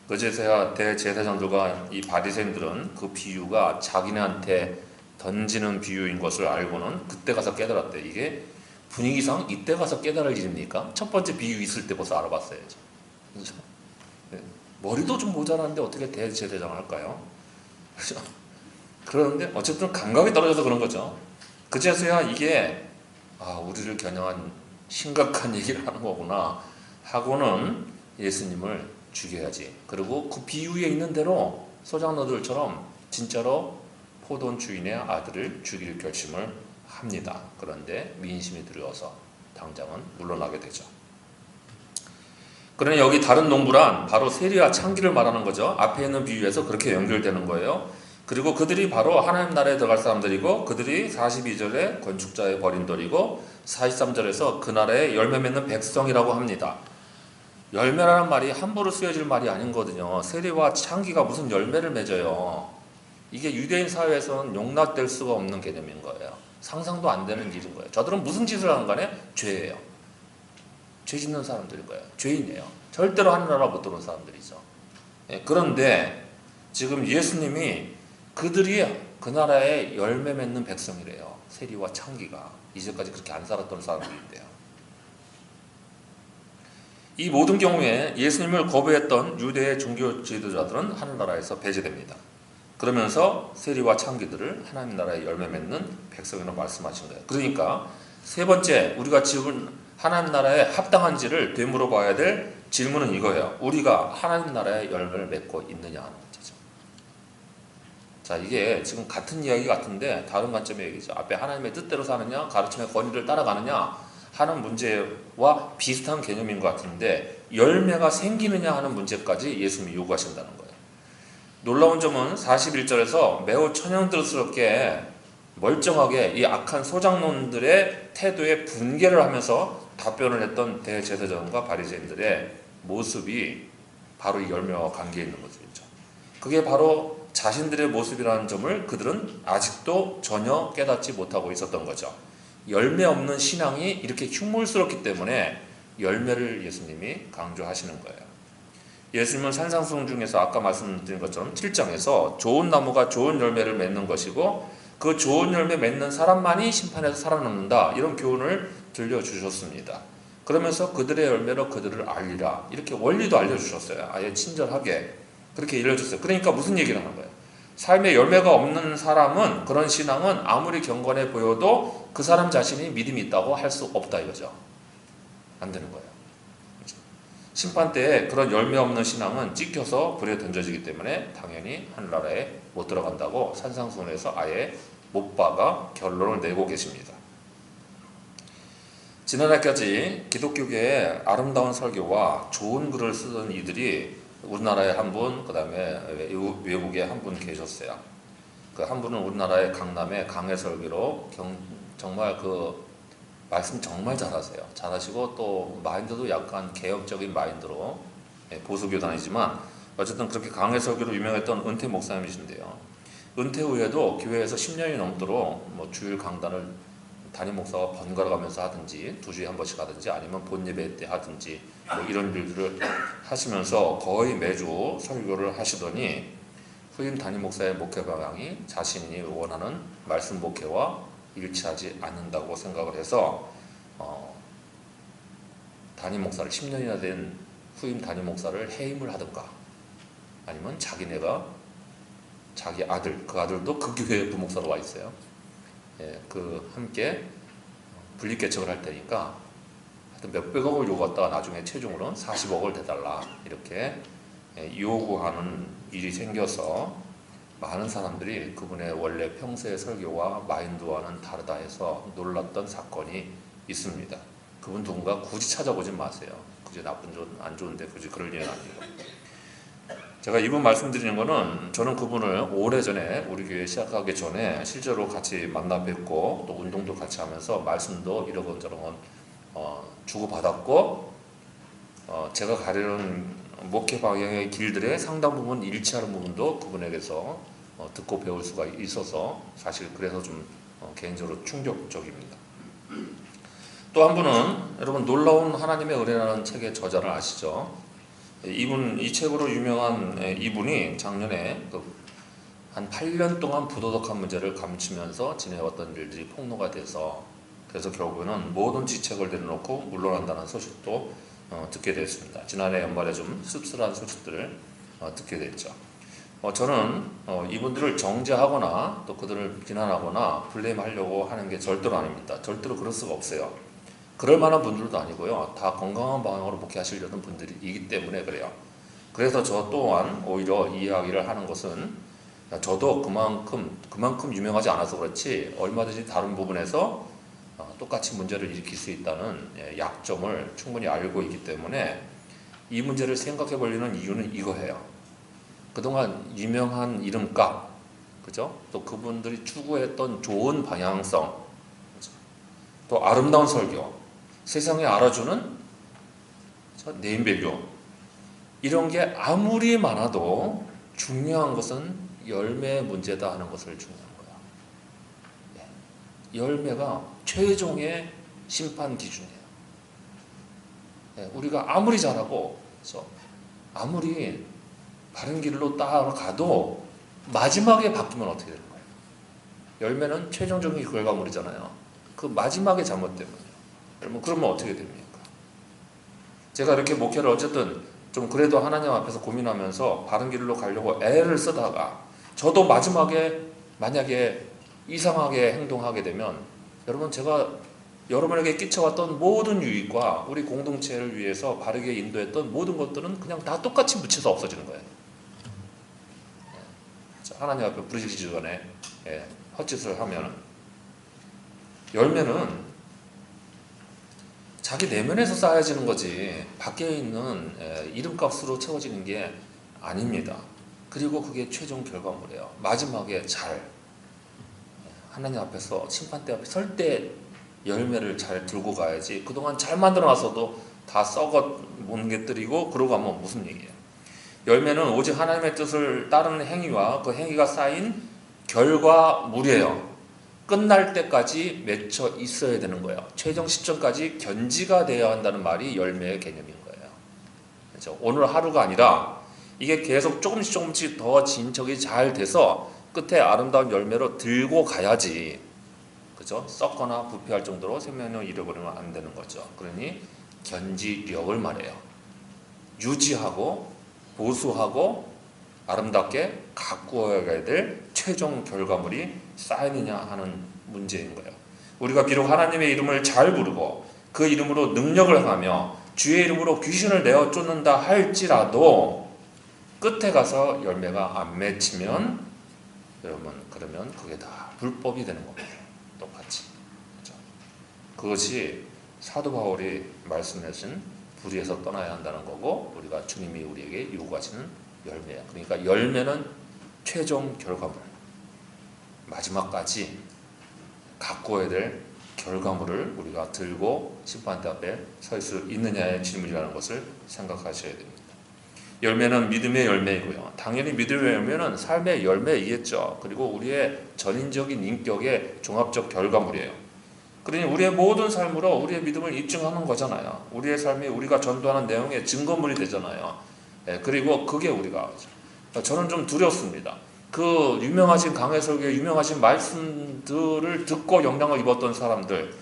그제서야 대제사장들과 이 바리새인들은 그 비유가 자기네한테 던지는 비유인 것을 알고는 그때 가서 깨달았대. 이게 분위기상 이때 가서 깨달을 일입니까? 첫 번째 비유 있을 때 벌써 알아봤어야죠. 그렇죠? 머리도 좀 모자라는데 어떻게 대제사장을 할까요? 그렇죠? 그런데 어쨌든 감각이 떨어져서 그런 거죠. 그제서야 이게 우리를 겨냥한 심각한 얘기를 하는 거구나 하고는 예수님을 죽여야지. 그리고 그 비유에 있는 대로 소장로들처럼 진짜로 포도원 주인의 아들을 죽일 결심을 합니다. 그런데 민심이 두려워서 당장은 물러나게 되죠. 그러니 여기 다른 농부란 바로 세리와 창기를 말하는 거죠. 앞에 있는 비유에서 그렇게 연결되는 거예요. 그리고 그들이 바로 하나님 나라에 들어갈 사람들이고, 그들이 42절에 건축자의 버린돌이고 43절에서 그 나라에 열매 맺는 백성이라고 합니다. 열매라는 말이 함부로 쓰여질 말이 아니거든요. 세리와 창기가 무슨 열매를 맺어요. 이게 유대인 사회에서는 용납될 수가 없는 개념인 거예요. 상상도 안 되는 일인 거예요. 저들은 무슨 짓을 하는 간에 죄예요. 죄 짓는 사람들일 거예요. 죄인이에요. 절대로 하늘나라 못 들어온 사람들이죠. 그런데 지금 예수님이 그들이 그 나라에 열매 맺는 백성이래요. 세리와 창기가 이제까지 그렇게 안 살았던 사람들인데요. 이 모든 경우에 예수님을 거부했던 유대의 종교 지도자들은 하늘나라에서 배제됩니다. 그러면서 세리와 창기들을 하나님 나라의 열매 맺는 백성이라고 말씀하신 거예요. 그러니까 세 번째, 우리가 지금 하나님 나라에 합당한지를 되물어 봐야 될 질문은 이거예요. 우리가 하나님 나라의 열매를 맺고 있느냐 하는 문제죠. 자, 이게 지금 같은 이야기 같은데 다른 관점의 얘기죠. 앞에 하나님의 뜻대로 사느냐, 가르침의 권위를 따라가느냐 하는 문제와 비슷한 개념인 것 같은데, 열매가 생기느냐 하는 문제까지 예수님이 요구하신다는 거예요. 놀라운 점은 41절에서 매우 천연스럽게 멀쩡하게 이 악한 소장론들의 태도에 분개를 하면서 답변을 했던 대제사장과 바리새인들의 모습이 바로 이 열매와 관계 있는 모습이죠. 그게 바로 자신들의 모습이라는 점을 그들은 아직도 전혀 깨닫지 못하고 있었던 거죠. 열매 없는 신앙이 이렇게 흉물스럽기 때문에 열매를 예수님이 강조하시는 거예요. 예수님은 산상수훈 중에서 아까 말씀드린 것처럼 7장에서 좋은 나무가 좋은 열매를 맺는 것이고 그 좋은 열매 맺는 사람만이 심판에서 살아남는다, 이런 교훈을 들려주셨습니다. 그러면서 그들의 열매로 그들을 알리라, 이렇게 원리도 알려주셨어요. 아예 친절하게 그렇게 알려줬어요. 그러니까 무슨 얘기를 하는 거예요? 삶에 열매가 없는 사람은, 그런 신앙은 아무리 경건해 보여도 그 사람 자신이 믿음이 있다고 할 수 없다 이거죠. 안 되는 거예요. 심판 때에 그런 열매 없는 신앙은 찍혀서 불에 던져지기 때문에 당연히 하늘나라에 못 들어간다고 산상수훈에서 아예 못 박아 결론을 내고 계십니다. 지난해까지 기독교계의 아름다운 설교와 좋은 글을 쓰던 이들이 우리나라에 한 분, 그 다음에 외국에 한 분 계셨어요. 그 한 분은 우리나라의 강남의 강해설교로 정말 그 말씀 정말 잘하세요. 잘하시고 또 마인드도 약간 개혁적인 마인드로, 보수교 다니지만 어쨌든 그렇게 강해설교로 유명했던 은퇴 목사님이신데요. 은퇴 후에도 교회에서 10년이 넘도록 뭐 주일 강단을 담임 목사가 번갈아 가면서 하든지 2주에 한 번씩 하든지 아니면 본예배 때 하든지 뭐 이런 일들을 하시면서 거의 매주 설교를 하시더니 후임 담임 목사의 목회 방향이 자신이 원하는 말씀 목회와 일치하지 않는다고 생각을 해서 담임 목사를 10년이나 된 후임 담임 목사를 해임을 하든가 아니면 자기네가 자기 아들, 그 아들도 그 교회에 부목사로 와 있어요. 그 함께 분립개척을 할 테니까 하여튼 몇백억을 요구했다가 나중에 최종으로는 40억을 대달라 이렇게 요구하는 일이 생겨서 많은 사람들이 그분의 원래 평소의 설교와 마인드와는 다르다 해서 놀랐던 사건이 있습니다. 그분 누군가 굳이 찾아보지 마세요. 굳이 안 좋은데 굳이 그럴 일은 아니에요. 제가 이분 말씀드리는 거는 저는 그분을 오래전에 우리 교회 시작하기 전에 실제로 같이 만나 뵙고 또 운동도 같이 하면서 말씀도 이러건저러건 주고받았고 제가 가려는 목회 방향의 길들의 상당 부분 일치하는 부분도 그분에게서 듣고 배울 수가 있어서 사실 그래서 좀 개인적으로 충격적입니다. 또 한 분은 여러분 놀라운 하나님의 은혜라는 책의 저자를 아시죠? 이 책으로 유명한 이분이 작년에 한 8년 동안 부도덕한 문제를 감추면서 지내왔던 일들이 폭로가 돼서 그래서 결국에는 모든 지책을 내려놓고 물러난다는 소식도 듣게 됐습니다. 지난해 연말에 좀 씁쓸한 소식들을 듣게 됐죠. 저는 이분들을 정죄하거나 또 그들을 비난하거나 블레임하려고 하는 게 절대로 아닙니다. 절대로 그럴 수가 없어요. 그럴 만한 분들도 아니고요. 다 건강한 방향으로 목회하시려는 분들이기 때문에 그래요. 그래서 저 또한 오히려 이 이야기를 하는 것은 저도 그만큼 유명하지 않아서 그렇지 얼마든지 다른 부분에서 똑같이 문제를 일으킬 수 있다는 약점을 충분히 알고 있기 때문에 이 문제를 생각해 보려는 이유는 이거예요. 그동안 유명한 이름값, 그죠? 또 그분들이 추구했던 좋은 방향성, 그죠? 또 아름다운 설교, 세상에 알아주는 네임밸류, 이런 게 아무리 많아도 중요한 것은 열매의 문제다 하는 것을 중요한 거야. 열매가 최종의 심판 기준이에요. 우리가 아무리 잘하고 아무리 바른 길로 따라가도 마지막에 바뀌면 어떻게 되는 거예요? 열매는 최종적인 결과물이잖아요. 그 마지막에 잘못되면요. 여러분 그러면 어떻게 됩니까? 제가 이렇게 목회를 어쨌든 좀 그래도 하나님 앞에서 고민하면서 바른 길로 가려고 애를 쓰다가 저도 마지막에 만약에 이상하게 행동하게 되면 여러분 제가 여러분에게 끼쳐왔던 모든 유익과 우리 공동체를 위해서 바르게 인도했던 모든 것들은 그냥 다 똑같이 묻혀서 없어지는 거예요. 하나님 앞에 부르짖기 전에 헛짓을 하면 열매는 자기 내면에서 쌓여지는 거지 밖에 있는 이름값으로 채워지는 게 아닙니다. 그리고 그게 최종 결과물이에요. 마지막에 잘 하나님 앞에서 심판대 앞에 설 때 열매를 잘 들고 가야지 그동안 잘 만들어놨어도 다 썩어 뭉개뜨리고 그러고 가면 무슨 얘기예요. 열매는 오직 하나님의 뜻을 따르는 행위와 그 행위가 쌓인 결과물이에요. 끝날 때까지 맺혀 있어야 되는 거예요. 최종 시점까지 견지가 되어야 한다는 말이 열매의 개념인 거예요. 그렇죠? 오늘 하루가 아니라 이게 계속 조금씩 더 진척이 잘 돼서 끝에 아름다운 열매로 들고 가야지. 그죠? 썩거나 부패할 정도로 생명력을 잃어버리면 안 되는 거죠. 그러니 견지력을 말해요. 유지하고 보수하고 아름답게 가꾸어야 될 최종 결과물이 쌓이느냐 하는 문제인 거예요. 우리가 비록 하나님의 이름을 잘 부르고 그 이름으로 능력을 행하며 주의 이름으로 귀신을 내어 쫓는다 할지라도 끝에 가서 열매가 안 맺히면 여러분 그러면 그게 다 불법이 되는 겁니다. 똑같이. 그렇죠? 그것이 사도 바울이 말씀하신 불의에서 떠나야 한다는 거고 우리가 주님이 우리에게 요구하시는 열매야. 그러니까 열매는 최종 결과물. 마지막까지 가꾸어야 될 결과물을 우리가 들고 심판대 앞에 설 수 있느냐의 질문이라는 것을 생각하셔야 됩니다. 열매는 믿음의 열매이고요. 당연히 믿음의 열매는 삶의 열매이겠죠. 그리고 우리의 전인적인 인격의 종합적 결과물이에요. 그러니 우리의 모든 삶으로 우리의 믿음을 입증하는 거잖아요. 우리의 삶이 우리가 전도하는 내용의 증거물이 되잖아요. 그리고 그게 우리가 저는 좀 두렵습니다. 그 유명하신 강해 설교의 유명하신 말씀들을 듣고 영향을 입었던 사람들,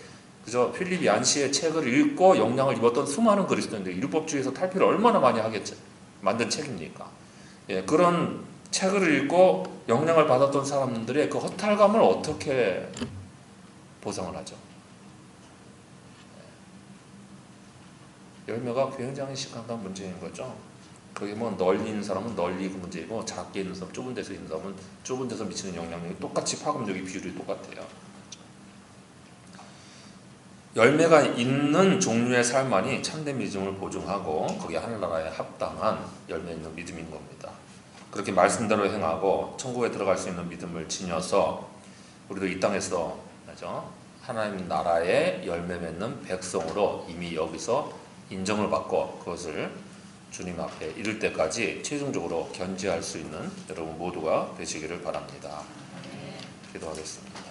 그저 필립 얀시의 책을 읽고 영향을 입었던 수많은 그리스도인들, 율법주의에서 탈피를 얼마나 많이 하겠죠. 만든 책입니까? 그런 책을 읽고 영향을 받았던 사람들의 그 허탈감을 어떻게 보상을 하죠? 열매가 굉장히 심각한 문제인 거죠. 그게 뭐 널리 있는 사람은 널리 그 문제이고 작게 있는 사람, 좁은 데서 있는 사람은 좁은 데서 미치는 영향력이 똑같이 파급력이 비율이 똑같아요. 열매가 있는 종류의 삶만이 참된 믿음을 보증하고 그게 하늘나라에 합당한 열매 있는 믿음인 겁니다. 그렇게 말씀대로 행하고 천국에 들어갈 수 있는 믿음을 지녀서 우리도 이 땅에서 그렇죠? 하나님 나라의 열매 맺는 백성으로 이미 여기서 인정을 받고 그것을 주님 앞에 이를 때까지 최종적으로 견지할 수 있는 여러분 모두가 되시기를 바랍니다. 기도하겠습니다.